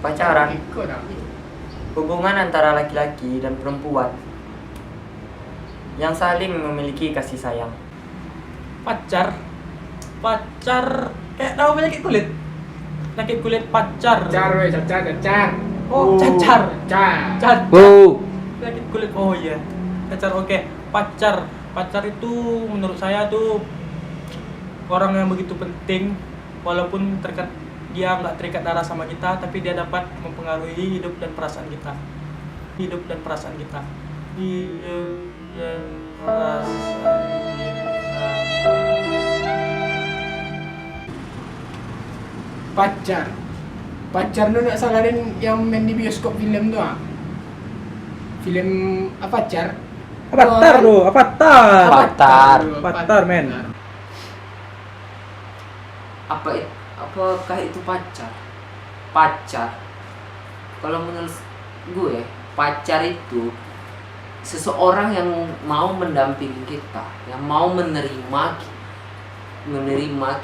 Pacaran, hubungan antara laki-laki dan perempuan yang saling memiliki kasih sayang. Pacar kayak nama penyakit kulit pacar. Cacar. Oh, cacar. Oh. Penyakit kulit. Oh iya. Pacar, oke. Pacar itu menurut saya tuh orang yang begitu penting, walaupun dia nggak terikat darah sama kita, tapi dia dapat mempengaruhi hidup dan perasaan kita. Pacar lu nak salahin yang main di bioskop film tu ah. Film Avatar. Avatar, men. Apakah itu pacar? Kalau menurut gue, pacar itu seseorang yang mau mendampingi kita, yang mau menerima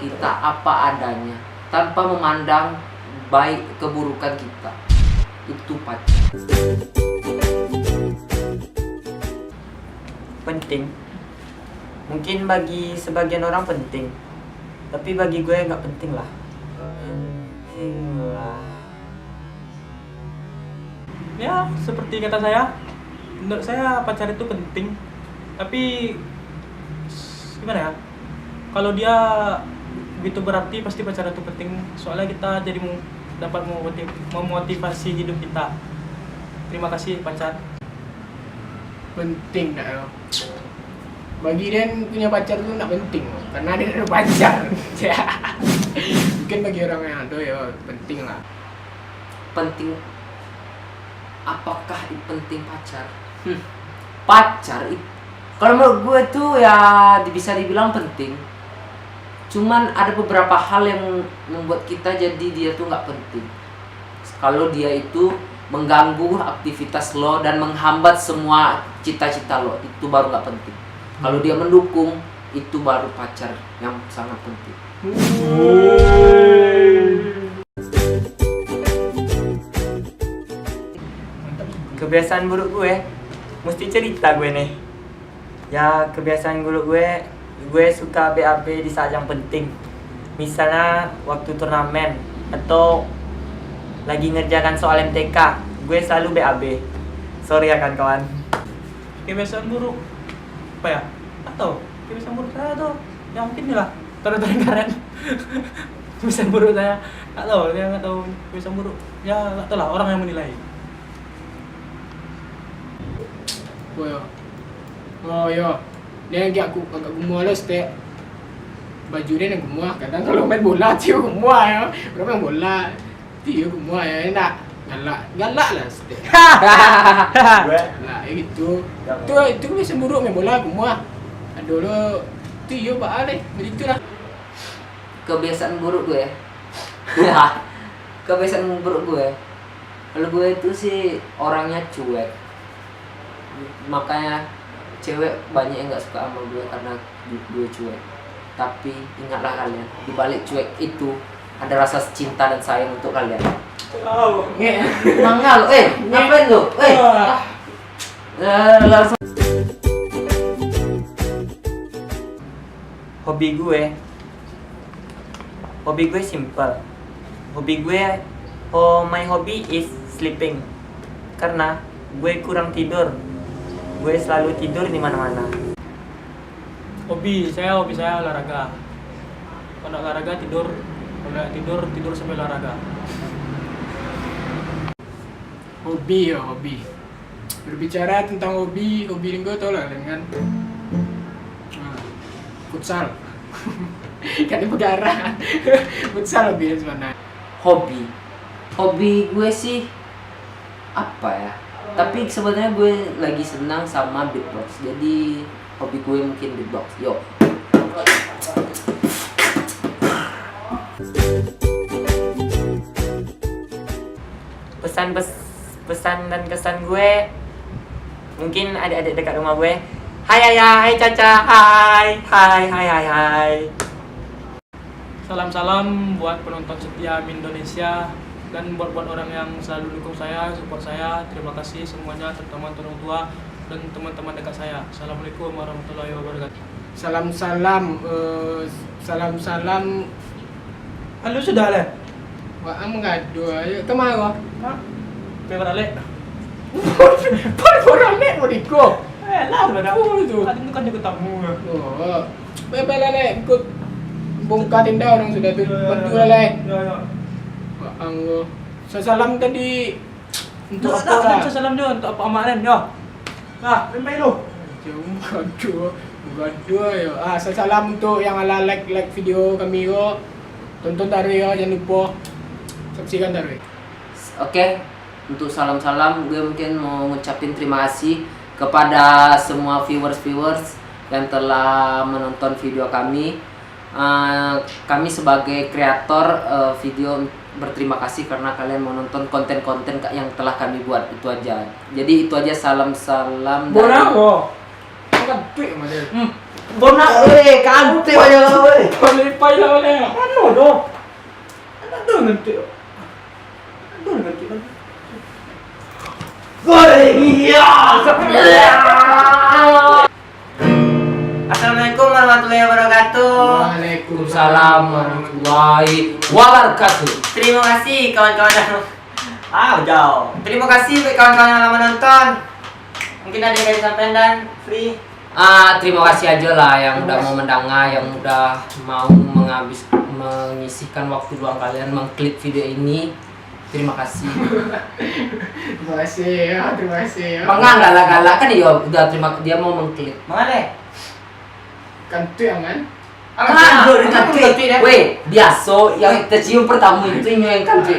kita apa adanya tanpa memandang baik keburukan kita. Itu pacar. Penting. Mungkin bagi sebagian orang penting, tapi bagi gue nggak penting lah. Ya, seperti kata saya, menurut saya pacar itu penting, tapi gimana ya? Kalau dia begitu berarti pasti pacar itu penting, soalnya kita jadi dapat memotivasi hidup kita. Terima kasih pacar. Penting tak lo? Bagi dia punya pacar tu nak penting karena dia ada pacar. Mungkin bagi orang yang ada ya penting lah. Penting. Apakah itu penting pacar? Pacar kalau menurut gue tuh ya bisa dibilang penting. Cuman ada beberapa hal yang membuat kita jadi dia tuh nggak penting. Kalau dia itu mengganggu aktivitas lo dan menghambat semua cita-cita lo, itu baru nggak penting. Kalau dia mendukung, itu baru pacar yang sangat penting. Kebiasaan buruk gue, mesti cerita gue nih. Ya, kebiasaan buruk gue suka BAB di saat yang penting. Misalnya waktu turnamen atau lagi ngerjakan soal MTK, gue selalu BAB. Sorry ya kawan. Kebiasaan buruk apa ya? Atau kebiasaan buruk saya tuh ya mungkin lah taruh-taruh karet. Kebiasaan buruk saya nggak tahu kebiasaan buruk ya, nggak tahu lah, orang yang menilai. Oh yo, dia agak gemuk lah setiap baju dia yang gemuk. Kadang kalau main bola dia gemuk ya. Kalau main bola dia gemuk ya, nak galak lah setiap. Lah gitu. Itu bisa buruk main bola gemuk. Aduh lo, dia balik begitulah. Kebiasaan buruk gue. Kebiasaan buruk gue. Kalau gue itu sih orangnya cuek. Makanya cewek banyak yang nggak suka sama gue karena gue cuek. Tapi ingatlah kalian, di balik cuek itu ada rasa cinta dan sayang untuk kalian. Mangga lo, ngapain lo? Langsung. Hobi gue simple. My hobby is sleeping. Karena gue kurang tidur. Gue selalu tidur di mana-mana. Hobi saya olahraga. Kalau olahraga tidur sampai olahraga. Hobi. Berbicara tentang hobi gue tau lah dengan futsal. Kan negara. Futsal lebih sebenarnya. Hobi gue sih apa ya? Tapi sebenarnya gue lagi senang sama beatbox. Jadi hobi gue mungkin beatbox. Yo. Pesan dan kesan gue mungkin adik-adik dekat rumah gue. Hai Caca, hai. Salam buat penonton setia Indonesia. Dan buat orang yang selalu dukung saya, support saya, terima kasih semuanya, terutama orang tua dan teman-teman dekat saya. Assalamualaikum warahmatullahi wabarakatuh. Salam-salam, salam-salam. Halo sudah le. Wah, mengadu ayo kemana? Hah? Peper ale. Orang nek mau diko. Lah pada. Itu. Tadi itu kan juga tamu. Oh, bebel lele ikut bongkarin dah orang sudah tu. Bantu lele. Ya. Wah, anggo. Salam tadi untuk Untuk apa? apa? Salam dia untuk apa amalan ya. Nah, memang lo. Jom gaduh ya. Salam untuk yang ala like video kami yo. Tonton taruh ya, jangan lupa saksikan taruh. Oke, untuk salam-salam gue mungkin mau ngucapin terima kasih kepada semua viewers yang telah menonton video kami. Kami sebagai kreator video berterima kasih karena kalian menonton konten-konten yang telah kami buat. Itu aja. Jadi itu aja salam-salam dari Bonao. Kan tuik mana. Bona kante aja weh. Palipai lah mana. Ano do? Ano ngerti? Ano ngerti kan? Assalamualaikum warahmatullahi wabarakatuh. Waalaikumsalam warahmatullahi wabarakatuh. Terima kasih kawan-kawan yang jauh. Terima kasih buat kawan-kawan yang lama nonton. Mungkin ada yang disampaikan dan free. Terima kasih aja lah yang udah mau mendengar, yang udah mau menyisihkan waktu luang kalian mengklik video ini. Terima kasih. Terima kasih ya, terima kasih ya. Bang galak-galak kan udah dia mau mengklik. Mana? Kan tuik kan? Weh, biasa yang tercium pertama itu yang kan cuy.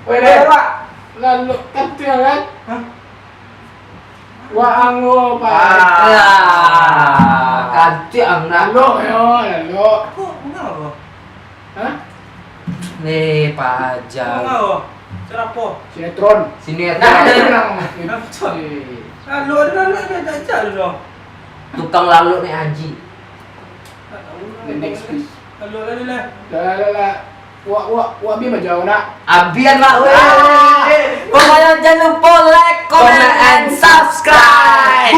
Weh, lalu kan tuik kan? Wah, anggo pak. Kanti ang Lalu yo, lalu. Kok enggak? Hah? Nih, pajang. Enggak. Serapo. Sinetron. Sini ya. Lalu ada lo. Tukang lalu nih Haji. The next please. Lalu le. Lah. Wah, bi majau nak. Abian lah weh. Pokoknya jangan lupa like, comment, and subscribe.